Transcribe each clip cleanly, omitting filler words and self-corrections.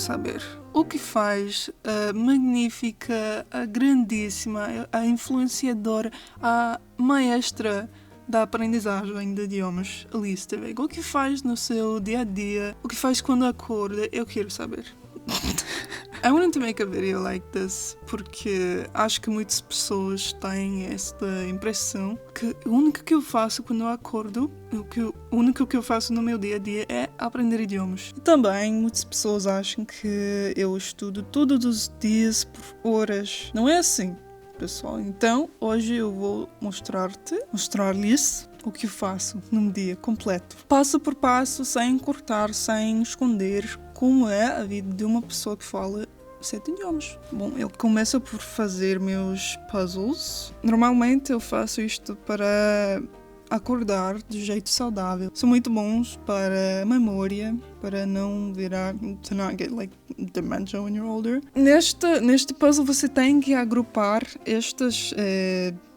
saber o que faz a magnífica, a grandíssima, a influenciadora, a maestra da aprendizagem de idiomas, Alice de Vega. O que faz no seu dia a dia? O que faz quando acorda? Eu quero saber. I wanted to make a video like this porque acho que muitas pessoas têm esta impressão que o único que eu faço quando eu acordo, o único que eu faço no meu dia a dia é aprender idiomas. E também muitas pessoas acham que eu estudo todos os dias por horas. Não é assim, pessoal. Então, hoje eu vou mostrar-lhes o que eu faço num dia completo. Passo por passo, sem cortar, sem esconder, como é a vida de uma pessoa que fala 7 idiomas. Bom, eu começo por fazer meus puzzles. Normalmente eu faço isto para acordar de jeito saudável. São muito bons para a memória, para não virar, to not get like dementia when you're older. Neste puzzle você tem que agrupar estas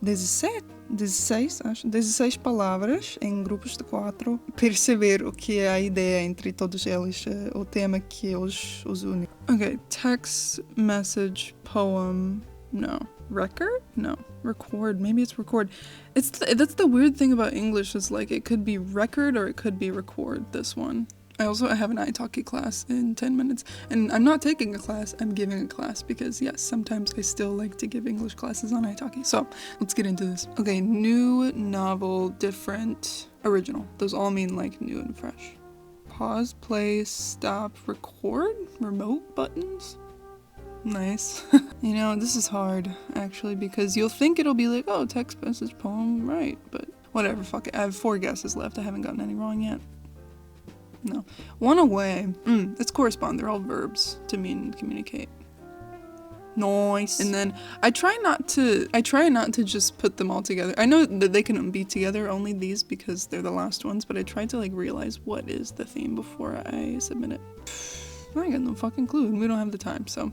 16 palavras em grupos de 4, perceber o que é a ideia entre todos eles, o tema que os une. Ok, text, message, poem, no. Record? No. Record. Maybe it's record. That's the weird thing about English, is like it could be record or it could be record, this one. I have an italki class in 10 minutes, and I'm not taking a class, I'm giving a class, because yes, sometimes I still like to give English classes on italki. So, let's get into this. Okay, new, novel, different, original. Those all mean like new and fresh. Pause, play, stop, record, remote buttons. Nice. You know, this is hard, actually, because you'll think it'll be like, oh, text, message, poem, right, but whatever, fuck it. I have 4 guesses left, I haven't gotten any wrong yet. No. One away. It's correspond. They're all verbs to mean communicate. Nice. And then I try not to just put them all together. I know that they can be together, only these, because they're the last ones, but I try to like realize what is the theme before I submit it. I got no fucking clue, and we don't have the time, so.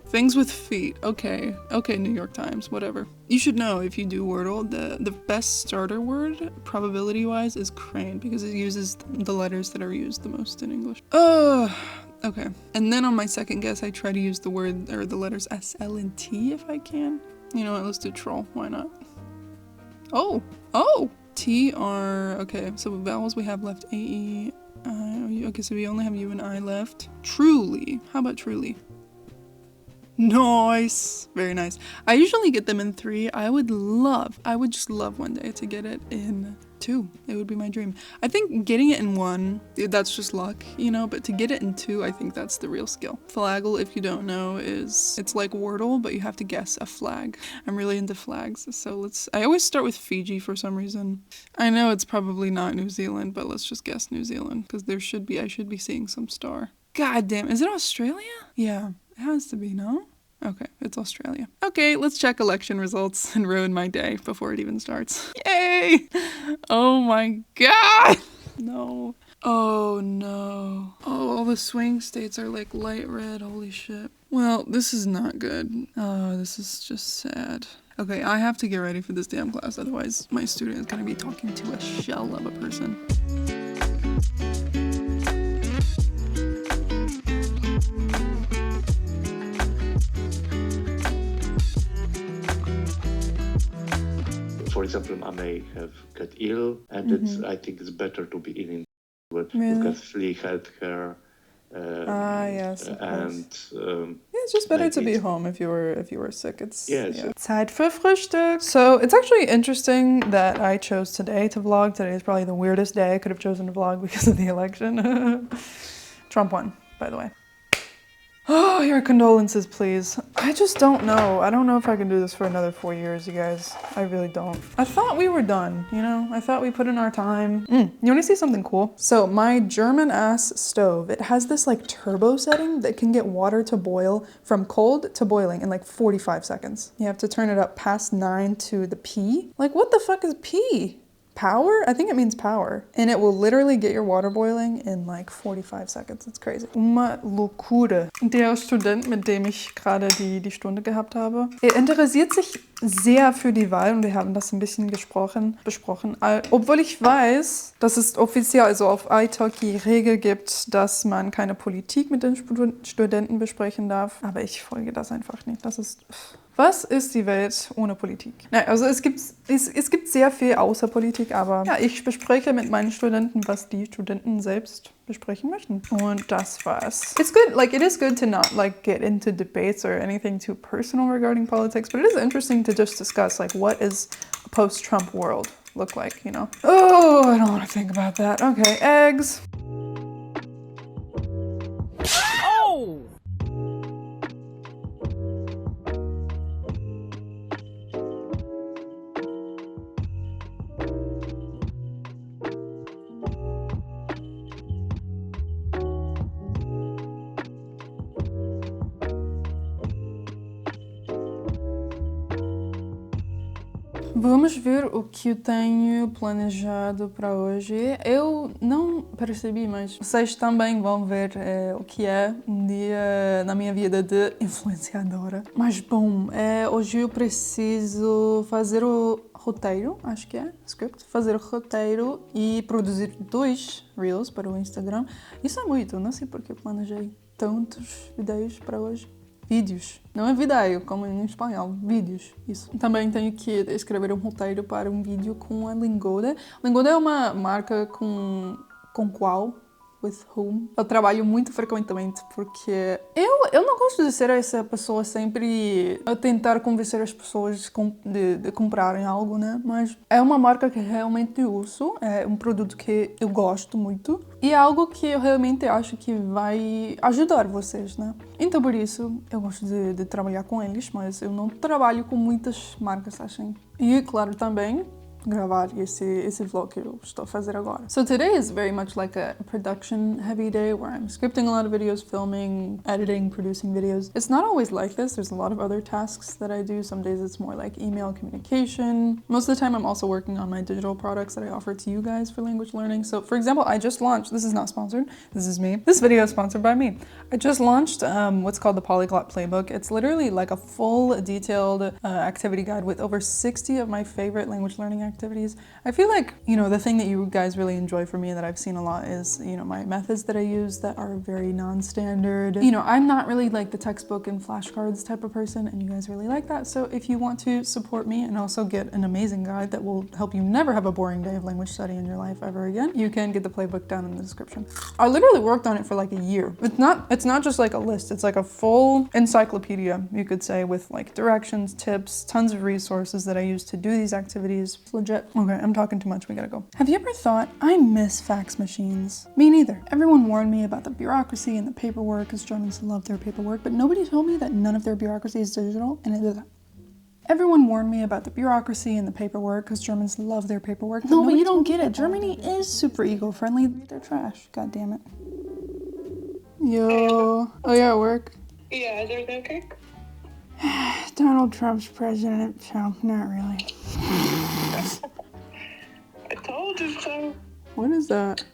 Things with feet. Okay, New York Times, whatever. You should know, if you do Wordle, the best starter word, probability-wise, is crane, because it uses the letters that are used the most in English. Okay. And then on my second guess, I try to use the word, or the letters S, L, and T if I can. You know what, let's do troll, why not? Oh! T, R, okay, so vowels we have left, A, E, I, okay, so we only have U and I left. Truly, how about truly? Nice! Very nice. I usually get them in 3. I would just love one day to get it in 2. It would be my dream. I think getting it in 1, that's just luck, you know, but to get it in 2, I think that's the real skill. Flaggle, if you don't know, it's like Wordle, but you have to guess a flag. I'm really into flags, so I always start with Fiji for some reason. I know it's probably not New Zealand, but let's just guess New Zealand, because I should be seeing some star. God damn, is it Australia? Yeah, it has to be, no? Okay, it's Australia. Okay, let's check election results and ruin my day before it even starts. Yay! Oh my god! No. Oh no. Oh, all the swing states are like light red, holy shit. Well, this is not good. Oh, this is just sad. Okay, I have to get ready for this damn class, otherwise my student is gonna be talking to a shell of a person. For example, I may have got ill, and I think it's better to be in but Really? you get free healthcare. Yes, of and it's just better to be maybe home if you were sick. It's Yes. yeah. Zeit für Frühstück. So it's actually interesting that I chose today to vlog. Today is probably the weirdest day I could have chosen to vlog because of the election. Trump won, by the way. Oh, your condolences, please. I just don't know. I don't know if I can do this for another 4 years, you guys. I really don't. I thought we were done, you know? I thought we put in our time. You want to see something cool? So my German-ass stove, it has this like turbo setting that can get water to boil from cold to boiling in like 45 seconds. You have to turn it up past 9 to the P. Like, what the fuck is P? Power? I think it means power. And it will literally get your water boiling in like 45 seconds. It's crazy. Uma loucura. Der Student, mit dem ich gerade die Stunde gehabt habe, er interessiert sich sehr für die Wahl und wir haben das ein bisschen besprochen. Obwohl ich weiß, dass es offiziell, also auf italki Regel gibt, dass man keine Politik mit den Studenten besprechen darf. Aber ich folge das einfach nicht. Das ist... Was ist die Welt ohne Politik? Naja, also es gibt sehr viel außer Politik, aber ja, ich bespreche mit meinen Studenten, was die Studenten selbst besprechen möchten. Und das war's. It's good, like it is good to not like get into debates or anything too personal regarding politics, but it is interesting to just discuss like what is a post-Trump world look like, you know? Oh, I don't want to think about that. Okay, eggs. Oh! Vamos ver o que eu tenho planejado para hoje. Eu não percebi, mas vocês também vão ver o que é um dia na minha vida de influenciadora. Mas bom, hoje eu preciso fazer o roteiro, acho que é, script, fazer o roteiro e produzir 2 reels para o Instagram. Isso é muito, não sei porque eu planejei tantos vídeos para hoje. Vídeos, não é vídeo, como em espanhol, vídeos, isso. Também tenho que escrever um roteiro para um vídeo com a Lingoda. Lingoda é uma marca com qual, with whom, eu trabalho muito frequentemente porque eu não gosto de ser essa pessoa sempre a tentar convencer as pessoas de comprarem algo, né? Mas é uma marca que realmente uso, é um produto que eu gosto muito e é algo que eu realmente acho que vai ajudar vocês, né? Então por isso eu gosto de trabalhar com eles, mas eu não trabalho com muitas marcas assim. E claro também gravar esse vlog que eu estou a fazer agora. So today is very much like a production heavy day where I'm scripting a lot of videos, filming, editing, producing videos. It's not always like this. There's a lot of other tasks that I do. Some days it's more like email communication. Most of the time I'm also working on my digital products that I offer to you guys for language learning. So for example, I just launched, this is not sponsored, this is me. This video is sponsored by me. I just launched what's called the Polyglot Playbook. It's literally like a full detailed activity guide with over 60 of my favorite language learning activities. I feel like, you know, the thing that you guys really enjoy from me that I've seen a lot is, you know, my methods that I use that are very non-standard. You know, I'm not really like the textbook and flashcards type of person, and you guys really like that. So if you want to support me and also get an amazing guide that will help you never have a boring day of language study in your life ever again, you can get the playbook down in the description. I literally worked on it for like a year. It's not just like a list, it's like a full encyclopedia, you could say, with like directions, tips, tons of resources that I use to do these activities. It's legit. Okay, I'm talking too much, we gotta go. Have you ever thought, I miss fax machines? Me neither. Everyone warned me about the bureaucracy and the paperwork, because Germans love their paperwork, but nobody told me that none of their bureaucracy is digital, and everyone warned me about the bureaucracy and the paperwork, because Germans love their paperwork. No, but you don't get it. Germany is super eco-friendly. They're trash. God damn it. Yo. Oh, yeah, at work? Yeah, is everything okay? Donald Trump's president, so not really. I told you so. What is that?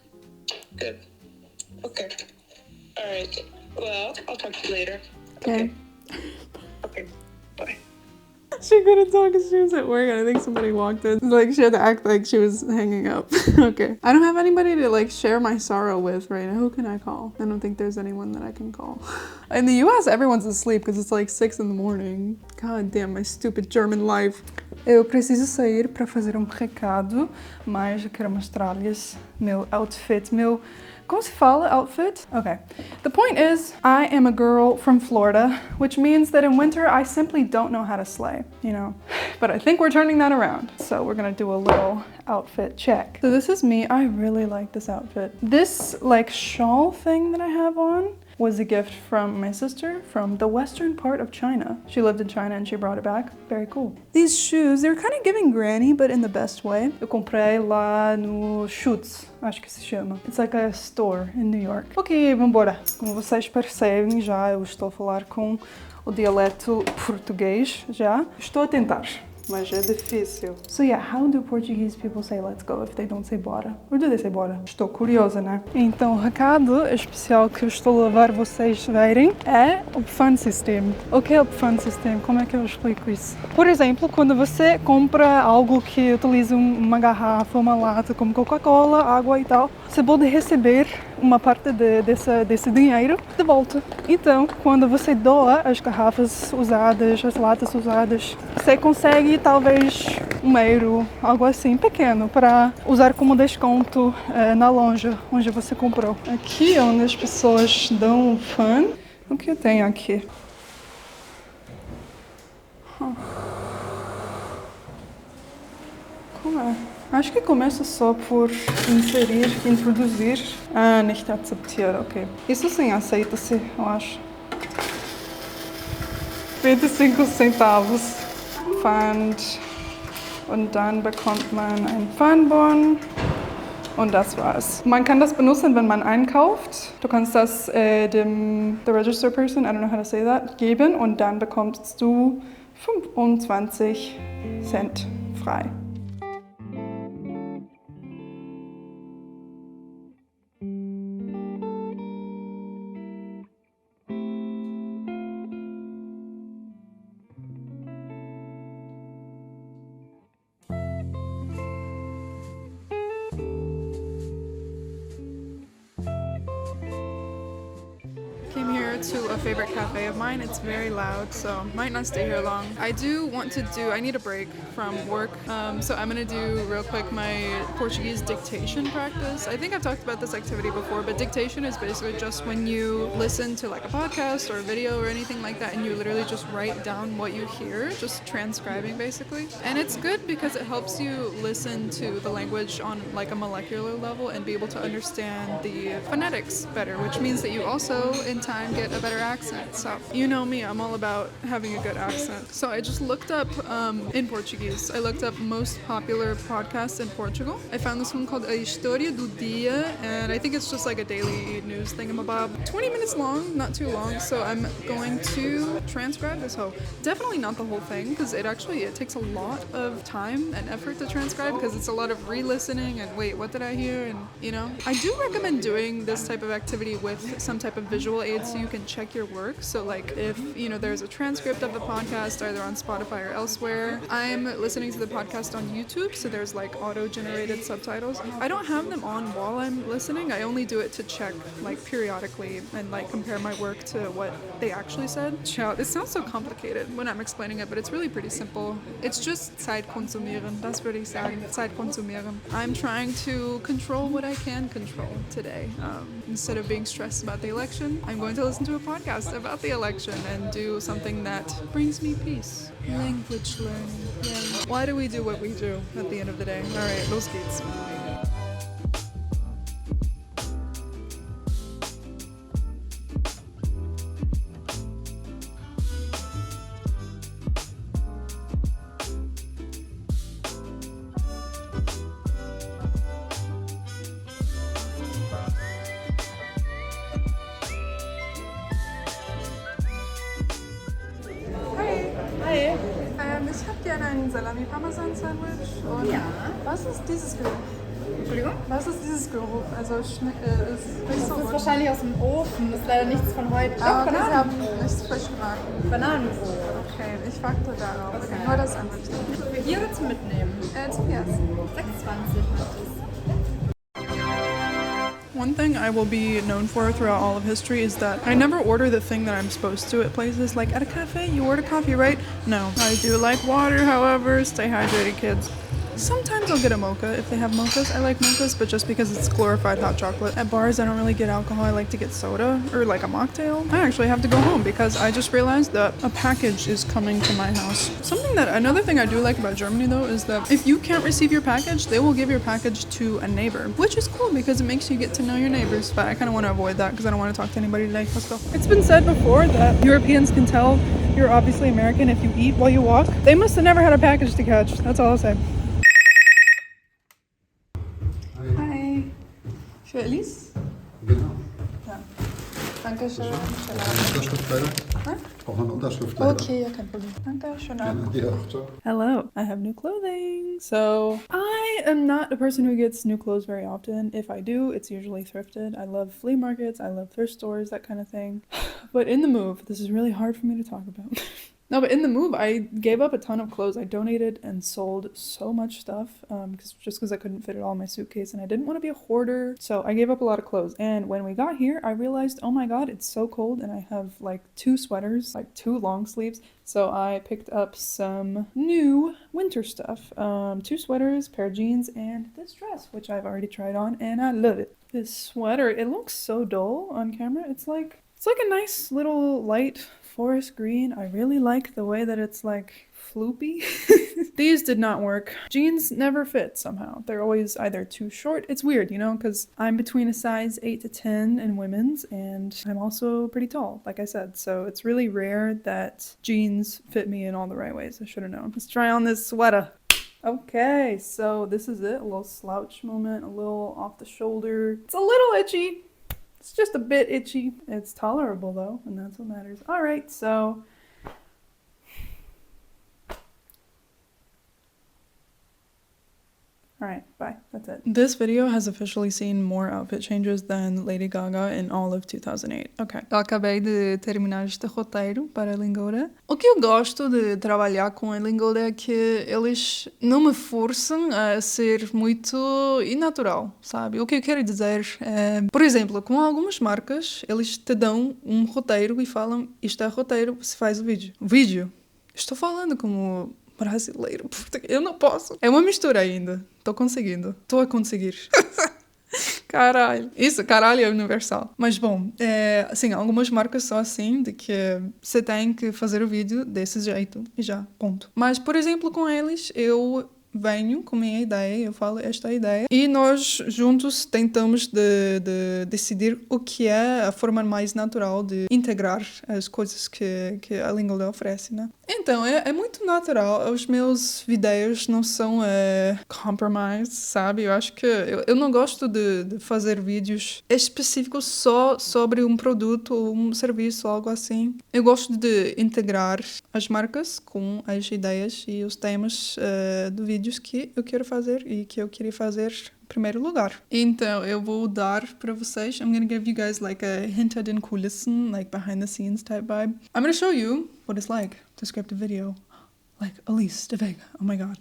Good. Okay. All right. Well, I'll talk to you later. Okay. Okay. Bye. She couldn't talk because she was at work, and I think somebody walked in. Like, she had to act like she was hanging up. Okay. I don't have anybody to, like, share my sorrow with right now. Who can I call? I don't think there's anyone that I can call. In the US, everyone's asleep because it's like 6 in the morning. God damn, my stupid German life. Eu preciso sair para fazer recado, mas eu quero mostrar-lhes meu outfit, meu... Como se fala outfit? Okay. The point is, I am a girl from Florida, which means that in winter, I simply don't know how to sleigh, you know? But I think we're turning that around. So we're gonna do a little outfit check. So this is me. I really like this outfit. This like shawl thing that I have on was a gift from my sister from the western part of China. She lived in China and she brought it back. Very cool. These shoes, they're kind of giving granny, but in the best way. Eu comprei lá no Schutz, acho que se chama. It's like a store in New York. Ok, vambora. Como vocês percebem já, eu estou a falar com o dialeto português já. Estou a tentar. mas é difícil. So yeah, how do Portuguese people say let's go if they don't say bora? Or do they say bora? Estou curiosa, né? Então, o recado especial que eu estou a levar vocês verem é o Fun System. O que é o Fun System? Como é que eu explico isso? Por exemplo, quando você compra algo que utiliza uma garrafa, uma lata, como Coca-Cola, água e tal, você pode receber uma parte desse dinheiro de volta. Então, quando você doa as garrafas usadas, as latas usadas, você consegue talvez €1, algo assim, pequeno, para usar como desconto na loja onde você comprou. Aqui onde as pessoas dão fun, o que eu tenho aqui? Como é? Acho que começa só por inserir, introduzir. Ah, nicht akzeptiert, ok. Isso sim aceita-se, eu acho. 25 centavos. Pfand. Und dann bekommt man ein Pfandbon. Und das war's. Man kann das benutzen, wenn man einkauft. Du kannst das the register person, I don't know how to say that, geben und dann bekommst du 25 Cent frei. Came here to a favorite cafe of mine. It's very loud, so might not stay here long. I need a break from work, so I'm gonna do real quick my Portuguese dictation practice. I think I've talked about this activity before, but dictation is basically just when you listen to like a podcast or a video or anything like that and you literally just write down what you hear, just transcribing basically. And it's good because it helps you listen to the language on like a molecular level and be able to understand the phonetics better, which means that you also in time get a better accent. So you know me, I'm all about having a good accent. So I just looked up in Portuguese, I looked up most popular podcasts in Portugal. I found this one called A História do Dia, and I think it's just like a daily news thingamabob. 20 minutes long, not too long, so I'm going to transcribe this whole. Definitely not the whole thing, because it takes a lot of time and effort to transcribe, because it's a lot of re-listening and wait, what did I hear? And you know, I do recommend doing this type of activity with some type of visual aid so you can check your work. So like if you know there's a transcript of the podcast either on Spotify or elsewhere. I'm listening to the podcast on YouTube, so there's like auto-generated subtitles. I don't have them on while I'm listening. I only do it to check like periodically and like compare my work to what they actually said. Ciao. It sounds so complicated when I'm explaining it, but it's really pretty simple. It's just Zeit konsumieren. Das würde ich sagen. Zeit konsumieren. I'm trying to control what I can control today. Instead of being stressed about the election, I'm going to listen to a podcast about the election and do something that brings me peace. Language learning. Yeah. Why do we do what we do at the end of the day? All right, los geht's. Ich habe gerne ein Salami-Parmesan-Sandwich. Und Ja. was ist dieses Geruch? Entschuldigung? Was ist dieses Geruch? Also ist nicht so Das ist gut. wahrscheinlich aus dem Ofen. Das ist leider nichts von heute. Ah, Doch, okay, Sie haben Bananenbrot. nichts frisch gemacht. Bananenbrot. Okay, ich warte darauf. Okay. Nur das Sandwich. Für hier oder zum Mitnehmen? Zum Essen. 26 hat es. One thing I will be known for throughout all of history is that I never order the thing that I'm supposed to at places. Like at a cafe, you order coffee, right? No. I do like water, however. Stay hydrated, kids. Sometimes I'll get a mocha if they have mochas. I like mochas, but just because it's glorified hot chocolate. At bars, I don't really get alcohol. I like to get soda or like a mocktail. I actually have to go home because I just realized that a package is coming to my house. Another thing I do like about Germany though is that if you can't receive your package, they will give your package to a neighbor, which is cool because it makes you get to know your neighbors. But I kind of want to avoid that because I don't want to talk to anybody today. Let's go. It's been said before that Europeans can tell you're obviously American if you eat while you walk. They must have never had a package to catch. That's all I'll say. Hi. Für Elise? Genau. Ja. Danke. Danke schön. Unterschrift leider. Braucht man eine Unterschrift leider. Okay, ja, kein Problem. Danke, schönen Abend. Gerne dir auch, ciao. Hello, I have new clothing. So, I am not a person who gets new clothes very often. If I do, it's usually thrifted. I love flea markets, I love thrift stores, that kind of thing. But in the move, this is really hard for me to talk about. No, but in the move, I gave up a ton of clothes. I donated and sold so much stuff because I couldn't fit it all in my suitcase and I didn't want to be a hoarder. So I gave up a lot of clothes. And when we got here, I realized, oh my God, it's so cold and I have like 2 sweaters, like 2 long sleeves. So I picked up some new winter stuff. 2 sweaters, pair of jeans, and this dress, which I've already tried on and I love it. This sweater, it looks so dull on camera. It's like a nice little light forest green. I really like the way that it's like floopy. These did not work. Jeans never fit somehow. They're always either too short. It's weird, you know, because I'm between a size 8 to 10 in women's and I'm also pretty tall, like I said. So it's really rare that jeans fit me in all the right ways. I should have known. Let's try on this sweater. Okay, so this is it. A little slouch moment, a little off the shoulder. It's a little itchy. It's just a bit itchy. It's tolerable though, and that's what matters. All right, so alright, bye. That's it. This video has officially seen more outfit changes than Lady Gaga in all of 2008. Ok. Eu acabei de terminar este roteiro para a Lingoda. O que eu gosto de trabalhar com a Lingoda é que eles não me forçam a ser muito inatural, sabe? O que eu quero dizer é, por exemplo, com algumas marcas, eles te dão um roteiro e falam, isto é roteiro, você faz o vídeo. O vídeo? Estou falando como brasileiro, português. Eu não posso. É uma mistura ainda. Tô conseguindo. Tô a conseguir. Caralho. Isso, caralho é universal. Mas bom, assim, algumas marcas são assim, de que você tem que fazer o vídeo desse jeito e já, ponto. Mas, por exemplo, com eles, eu venho com minha ideia, eu falo esta ideia e nós juntos tentamos de decidir o que é a forma mais natural de integrar as coisas que a Lingoda oferece, né? Então, é muito natural. Os meus vídeos não são compromise, sabe? Eu acho que eu não gosto de fazer vídeos específicos só sobre um produto ou um serviço, algo assim. Eu gosto de integrar as marcas com as ideias e os temas do vídeos que eu quero fazer e que eu queria fazer em primeiro lugar. Então, eu vou dar para vocês, I'm gonna give you guys like a hinter den Kulissen, like behind the scenes type vibe. I'm gonna show you what it's like to script a video. Like Elise de Vega. Oh my God.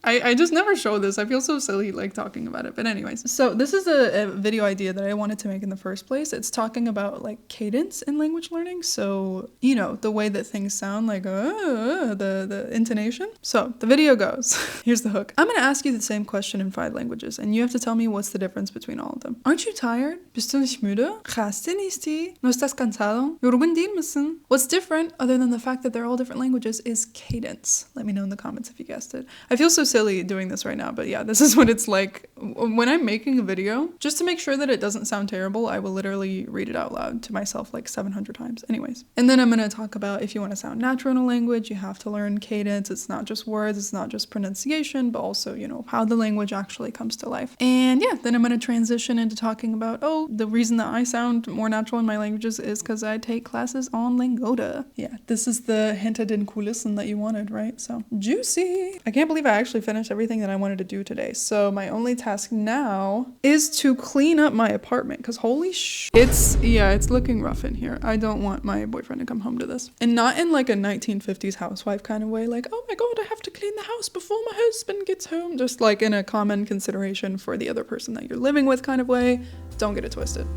I just never show this. I feel so silly like talking about it. But anyways. So this is a video idea that I wanted to make in the first place. It's talking about like cadence in language learning. So, you know, the way that things sound like the intonation. So the video goes. Here's the hook. I'm going to ask you the same question in 5 languages. And you have to tell me what's the difference between all of them. Aren't you tired? Bist du nicht müde? Hast du nicht? No estás cansado? Yorgun değil misin? What's different, other than the fact that they're all different languages, is cadence. Let me know in the comments if you guessed it. I feel so silly doing this right now, but yeah, this is what it's like when I'm making a video. Just to make sure that it doesn't sound terrible, I will literally read it out loud to myself like 700 times. Anyways. And then I'm going to talk about if you want to sound natural in a language, you have to learn cadence. It's not just words, it's not just pronunciation, but also, you know, how the language actually comes to life. And yeah, then I'm going to transition into talking about, the reason that I sound more natural in my languages is because I take classes on Lingoda. Yeah, this is the hinter den Kulissen that you wanted, right? So juicy. I can't believe I actually finished everything that I wanted to do today. So my only task now is to clean up my apartment because holy it's looking rough in here. I don't want my boyfriend to come home to this. And not in like a 1950s housewife kind of way, like, oh my God, I have to clean the house before my husband gets home. Just like in a common consideration for the other person that you're living with kind of way. Don't get it twisted.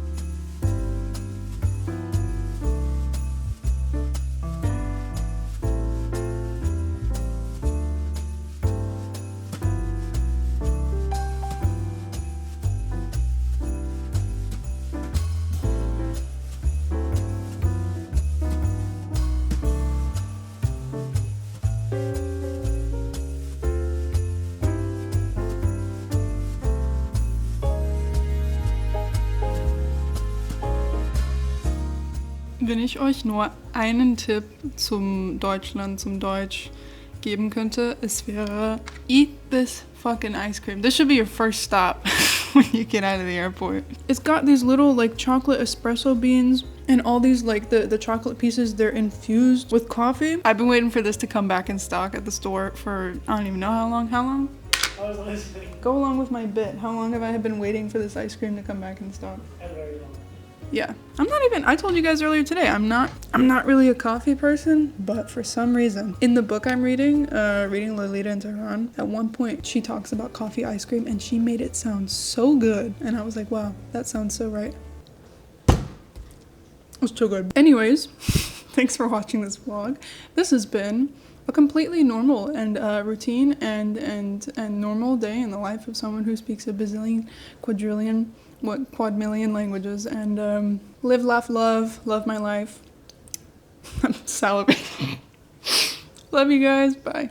Wenn ich euch nur einen Tipp zum Deutsch geben könnte, es wäre eat this fucking ice cream. This should be your first stop. when you get out of the airport. It's got these little like chocolate espresso beans and all these like the chocolate pieces, they're infused with coffee. I've been waiting for this to come back in stock at the store for I don't even know how long. How long? I was listening. Go along with my bit. How long have I been waiting for this ice cream to come back in stock? Very long. Yeah. I told you guys earlier today, I'm not really a coffee person, but for some reason, in the book I'm reading Lolita in Tehran, at one point she talks about coffee ice cream and she made it sound so good. And I was like, wow, that sounds so right. It was too good. Anyways, thanks for watching this vlog. This has been a completely normal and routine and normal day in the life of someone who speaks a bazillion, quadmillion languages, and live, laugh, love my life. I'm salivating. Love you guys. Bye.